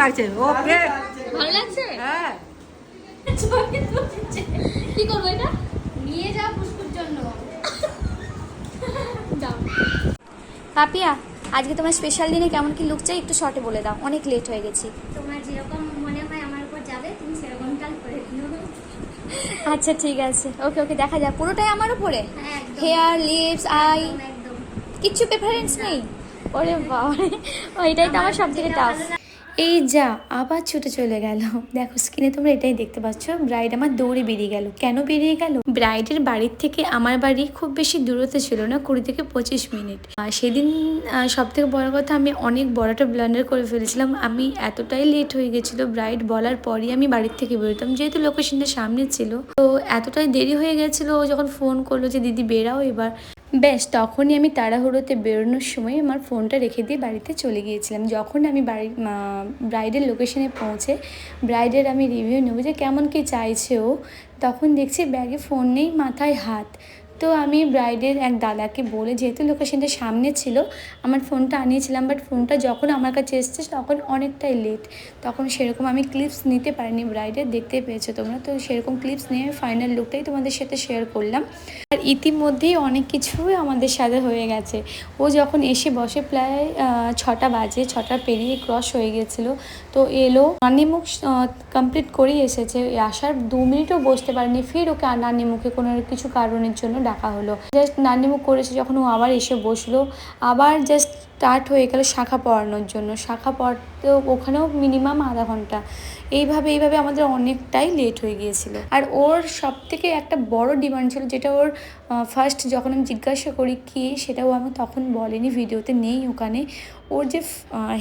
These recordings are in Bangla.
লাগছে ওকে ভালো লাগছে। হ্যাঁ কি করবো এটা নিয়ে যাও পুষ্পুর জন্য। দাও। পাপিয়া, আজকে তোমার স্পেশাল দিনে কেমন কি লুক চাই একটু শর্টে বলে দাও, অনেক লেট হয়ে গেছি। তোমার যেরকম মনে হয় আমার উপর যাবে তুমি সেরকম কাল করে দিও। আচ্ছা ঠিক আছে, ওকে ওকে, দেখা যাক। পুরোটাই আমার উপরে? হ্যাঁ, একদম। হেয়ার, লিপস, আই, একদম, একদম। কিচ্ছু প্রেফারেন্স নেই? ওরে বাবা, এটাই তো আমার সব থেকে যেটা টাফ। ভালো লাগে- এই যা আবার ছুটে চলে গেল। দেখো স্ক্রিনে তোমরা এটাই দেখতে পাচ্ছ, ব্রাইড আমার দৌড়ে বেরিয়ে গেল। কেন বেরিয়ে গেল? ব্রাইডের বাড়ির থেকে আমার বাড়ি খুব বেশি দূরত্ব ছিল না, 20 থেকে 25 মিনিট। আর সেদিন সব থেকে বড় কথা, আমি অনেক বড় একটা ব্লান্ডার করে ফেলেছিলাম। আমি এতটাই লেট হয়ে গেছিলো, ব্রাইড বলার পরই আমি বাড়ির থেকে বেরোতাম, যেহেতু লোকেশনটা সামনে ছিল। তো এতটাই দেরি হয়ে গেছিলো, ও যখন ফোন করলো যে দিদি বেরাও এবার, ব্যাস তখনই আমি তাড়াহুড়োতে বেরোনোর সময় আমার ফোনটা রেখে দিয়ে বাড়িতে চলে গিয়েছিলাম। যখন আমি ব্রাইডের লোকেশনে পৌঁছে ব্রাইডের আমি রিভিউ নেবো যে কেমন কী চাইছে ও, তখন দেখছি ব্যাগে ফোন নেই, মাথায় হাত। তো আমি ব্রাইডের এক দাদাকে বলে, যেহেতু লোকেশনটা সামনে ছিল, আমার ফোনটা আনিয়েছিলাম। বাট ফোনটা যখন আমার কাছে এসছে তখন অনেকটাই লেট, তখন সেরকম আমি ক্লিপস নিতে পারিনি ব্রাইডের, দেখতে পেয়েছো তোমরা। তো সেরকম ক্লিপস নিয়ে আমি ফাইনাল লুকটাই তোমাদের সাথে শেয়ার করলাম। আর ইতিমধ্যেই অনেক কিছুই আমাদের সাথে হয়ে গেছে। ও যখন এসে বসে প্রায় 6টা বাজে, 6টা পেরিয়ে ক্রস হয়ে গেছিলো। তো এলো, নানিমুখ কমপ্লিট করেই এসেছে। আসার 2 মিনিটও বসতে পারেনি, ফির ওকে নানিমুখে কোনো কিছু কারণের জন্য ডাকা হলো। জাস্ট নানিমুখ করেছে যখন ও আবার এসে বসলো, আবার জাস্ট স্টার্ট হয়ে গেল শাখা পড়ানোর জন্য। শাখা পড়তে ওখানেও মিনিমাম আধা ঘন্টা। এইভাবে আমাদের অনেকটাই লেট হয়ে গিয়েছিল। আর ওর সব থেকে একটা বড় ডিমান্ড ছিল, যেটা ওর ফার্স্ট যখন আমি জিজ্ঞাসা করি কি, সেটাও আমি তখন বলেনি, ভিডিওতে নেই ওখানে। ওর যে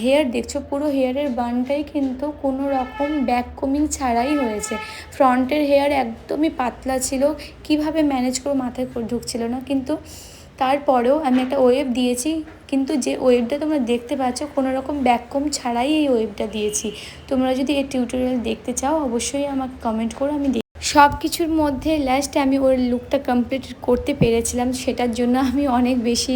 হেয়ার দেখছো, পুরো হেয়ারের বানটাই কিন্তু কোনো রকম ব্যাক কমিং ছাড়াই হয়েছে। ফ্রন্টের হেয়ার একদমই পাতলা ছিল, কিভাবে ম্যানেজ করে মাথায় ঢুকছিল না। কিন্তু তারপরেও আমি একটা ওয়েভ দিয়েছি, কিন্তু যে ওয়েভটা তোমরা দেখতে পাচ্ছ কোনো রকম ব্যাককম ছাড়াই এই ওয়েভটা দিয়েছি। তোমরা যদি এই টিউটোরিয়াল দেখতে চাও অবশ্যই আমাকে কমেন্ট করো, আমি সব কিছুর মধ্যে লাস্টে আমি ওর লুকটা কমপ্লিট করতে পেরেছিলাম। সেটার জন্য আমি অনেক বেশি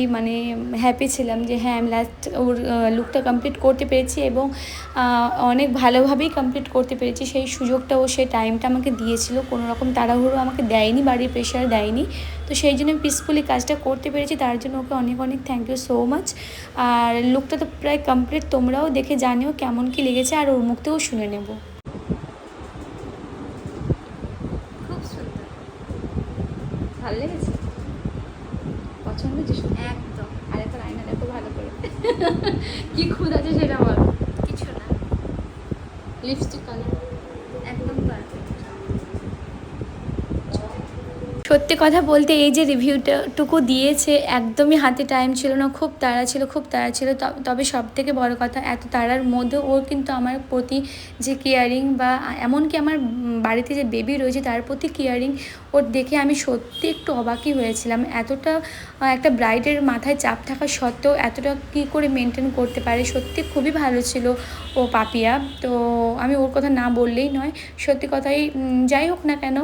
হ্যাপি ছিলাম যে হ্যাঁ আমি লাস্ট ওর লুকটা কমপ্লিট করতে পেরেছি, এবং অনেক ভালোভাবেই কমপ্লিট করতে পেরেছি। সেই সুযোগটা ও সেই টাইমটা আমাকে দিয়েছিল, কোনো রকম তাড়াহুড়ো আমাকে দেয়নি, বাড়ির প্রেশার দেয়নি। তো সেই জন্য পিসফুলি কাজটা করতে পেরেছি, তার জন্য ওকে অনেক অনেক থ্যাংক ইউ সো মাচ। আর লুকটা তো প্রায় কমপ্লিট, তোমরাও দেখে জানিও কেমন কি লেগেছে, আর ওর মুখ থেকেও শুনে নেব। ভালো লেগেছে? পছন্দ হয়েছে? একদম। আরে তোর আয়না দেখো ভালো করে। কি খুদ আছে সেটা বল। কিছু না, লিপস্টিক কালার একদম পারফেক্ট। সত্যি কথা বলতে এই যে রিভিউটাটুকু দিয়েছে, একদমই হাতে টাইম ছিল না, খুব তাড়া ছিল। তবে সব থেকে বড় কথা, এত তাড়ার মধ্যেও ওর কিন্তু আমার প্রতি যে কেয়ারিং, বা এমনকি আমার বাড়িতে যে বেবি রয়েছে তার প্রতি কেয়ারিং, ওর দেখে আমি সত্যি একটু অবাকই হয়েছিলাম। এতটা একটা ব্রাইডের মাথায় চাপ থাকা সত্ত্বেও এতটা কী করে মেনটেন করতে পারে, সত্যি খুবই ভালো ছিল ও পাপিয়া। তো আমি ওর কথা না বললেই নয়, সত্যি কথাই। যাই হোক না কেন,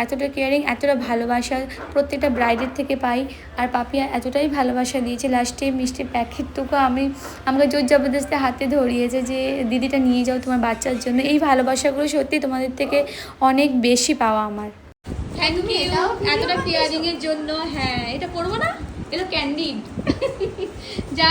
এতটা কেয়ারিং, এতটা ভালোবাসা প্রত্যেকটা ব্রাইডের থেকে পাই। আর পাপিয়া এতটাই ভালোবাসা দিয়েছে, লাস্টে মিষ্টির প্যাকেটটুকু আমাকে জোর জবরদস্তি হাতে ধরিয়েছে যে দিদিটা নিয়ে যাও তোমার বাচ্চার জন্য। এই ভালোবাসাগুলো সত্যি তোমাদের থেকে অনেক বেশি পাওয়া আমার। থ্যাংক ইউ এতটা কেয়ারিং এর জন্য। হ্যাঁ, এটা পড়বো না, এটা ক্যান্ডিড। যা